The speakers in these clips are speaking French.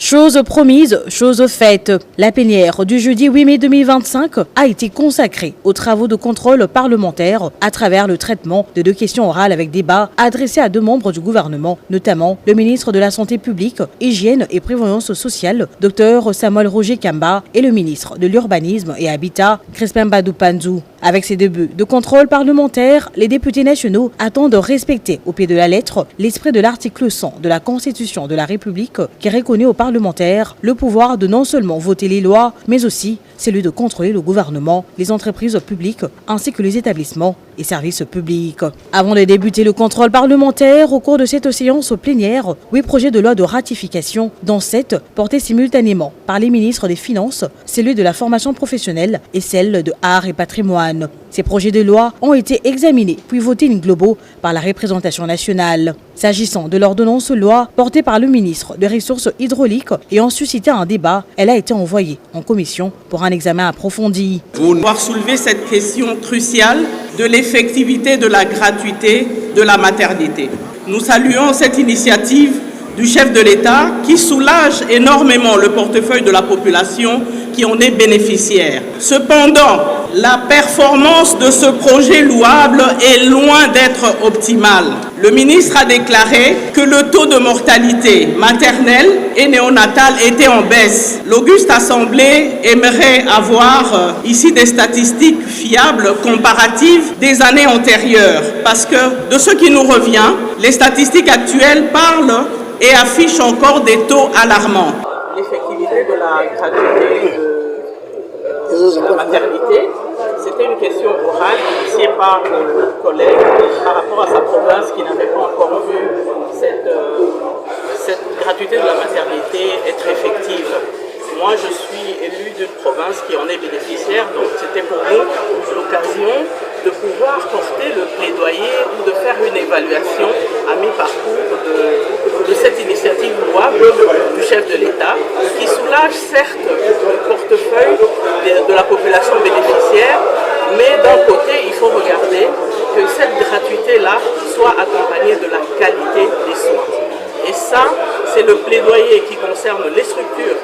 Chose promise, chose faite. La plénière du jeudi 8 mai 2025 a été consacrée aux travaux de contrôle parlementaire à travers le traitement de 2 questions orales avec débat adressées à 2 membres du gouvernement, notamment le ministre de la Santé publique, Hygiène et Prévoyance sociale, Dr Samuel Roger Kamba, et le ministre de l'Urbanisme et Habitat, Crispin Badou Panzou. Avec ces 2 buts de contrôle parlementaire, les députés nationaux attendent de respecter au pied de la lettre l'esprit de l'article 100 de la Constitution de la République qui reconnaît aux parlementaires le pouvoir de non seulement voter les lois, mais aussi celui de contrôler le gouvernement, les entreprises publiques ainsi que les établissements et services publics. Avant de débuter le contrôle parlementaire, au cours de cette séance plénière, 8 projets de loi de ratification, dont 7 portés simultanément par les ministres des Finances, celui de la formation professionnelle et celle de Art et Patrimoine. Ces projets de loi ont été examinés puis votés in globo par la représentation nationale. S'agissant de l'ordonnance loi portée par le ministre des Ressources hydrauliques ayant suscité un débat, elle a été envoyée en commission pour un examen approfondi. Pour avoir soulevé cette question cruciale de l'effectivité de la gratuité de la maternité. Nous saluons cette initiative du chef de l'État qui soulage énormément le portefeuille de la population qui en est bénéficiaire. Cependant, la performance de ce projet louable est loin d'être optimale. Le ministre a déclaré que le taux de mortalité maternelle et néonatale était en baisse. L'auguste Assemblée aimerait avoir ici des statistiques fiables, comparatives des années antérieures, parce que de ce qui nous revient, les statistiques actuelles parlent et affichent encore des taux alarmants. L'effectivité de la gratuité de la maternité, c'était une question orale initiée par le collègue par rapport à sa province qui n'avait pas encore vu cette gratuité de la maternité être effective. Moi, je suis élu d'une province qui en est bénéficiaire, donc c'était pour nous l'occasion de pouvoir porter le plaidoyer ou de faire une évaluation à mi-parcours de cette initiative louable du chef de l'État, qui soulage certes le portefeuille de la population bénéficiaire, mais d'un côté, il faut regarder que cette gratuité-là soit accompagnée de la qualité des soins. Et ça, c'est le plaidoyer qui concerne les structures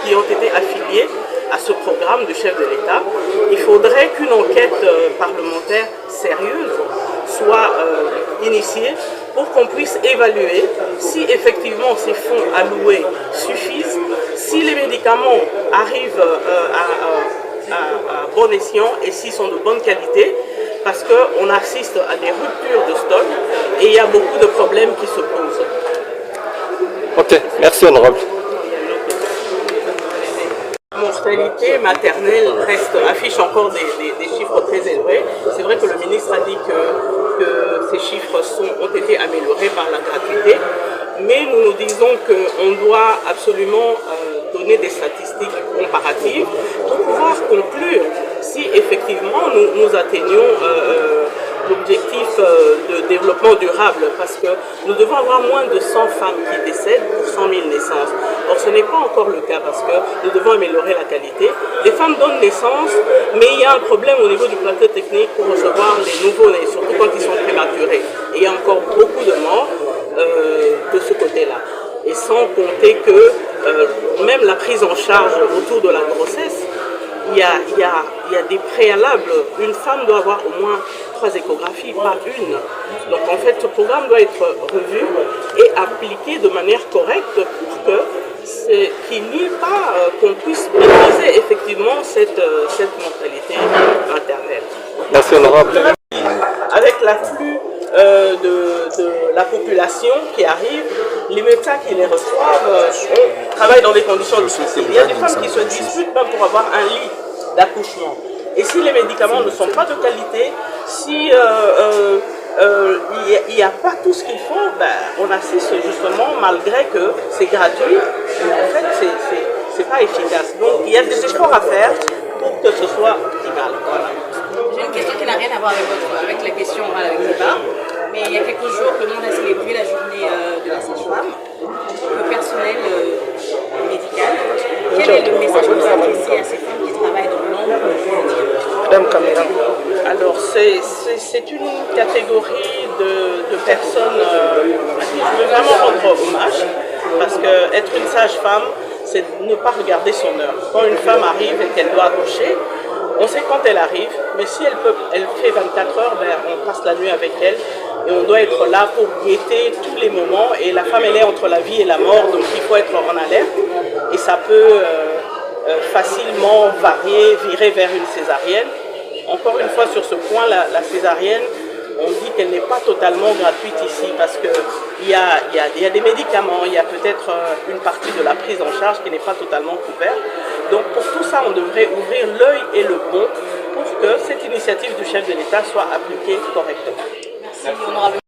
qui ont été affiliées à ce programme du chef de l'État. Il faudrait qu'une enquête parlementaire sérieuse soit initiée pour qu'on puisse évaluer si effectivement ces fonds alloués suffisent, si les médicaments arrivent à bon escient et s'ils sont de bonne qualité, parce qu'on assiste à des ruptures de stock et il y a beaucoup de problèmes qui se posent. Ok, merci honorable. La mortalité maternelle affiche encore des chiffres très élevés. C'est vrai que le ministre a dit que ces chiffres ont été améliorés par la gratuité, mais nous disons qu'on doit absolument donner des statistiques comparatives pour pouvoir conclure si effectivement nous atteignons l'objectif de développement durable, parce que nous devons avoir moins de 100 femmes qui décèdent pour 100 000 naissances. Or, ce n'est pas encore le cas parce que nous devons améliorer la qualité. Les femmes donnent naissance, mais il y a un problème au niveau du plateau technique pour recevoir les nouveaux-nés, surtout quand ils sont prématurés. Et il y a encore beaucoup de morts de ce côté-là. Et sans compter que même la prise en charge autour de la grossesse, il y a des préalables. Une femme doit avoir au moins 3 échographies, pas une. Donc en fait, ce programme doit être revu et appliqué de manière correcte pour qu'il n'y ait pas qu'on puisse minimiser effectivement cette mortalité maternelle. Merci honorable. Avec l'afflux de la population qui arrive, les médecins qui les reçoivent travaillent dans des conditions difficiles. Il y a des femmes qui se disputent même pour avoir un lit d'accouchement. Et si les médicaments ne sont pas de qualité, si il n'y a pas tout ce qu'il faut, on assiste justement, malgré que c'est gratuit, en fait c'est pas efficace. Donc il y a des efforts à faire pour que ce soit optimal. Voilà. J'ai une question qui n'a rien à voir avec la question orale avec débat, mais il y a quelques jours, le monde a célébré la journée de la sage-femme, le personnel médical. Quel est le message que vous adressez à ces femmes qui travaillent dans l'ombre? Alors, c'est une catégorie de personnes à qui je veux vraiment rendre hommage parce que être une sage-femme, c'est ne pas regarder son heure. Quand une femme arrive et qu'elle doit accoucher, on sait quand elle arrive, mais si elle fait 24 heures, ben, on passe la nuit avec elle et on doit être là pour guetter tous les moments. Et la femme, elle est entre la vie et la mort, donc il faut être en alerte. Et ça peut facilement virer vers une césarienne. Encore une fois, sur ce point, la césarienne, on dit qu'elle n'est pas totalement gratuite ici parce qu'il y a des médicaments, il y a peut-être une partie de la prise en charge qui n'est pas totalement couverte. Donc pour tout ça, on devrait ouvrir l'œil et le bon pour que cette initiative du chef de l'État soit appliquée correctement. Merci.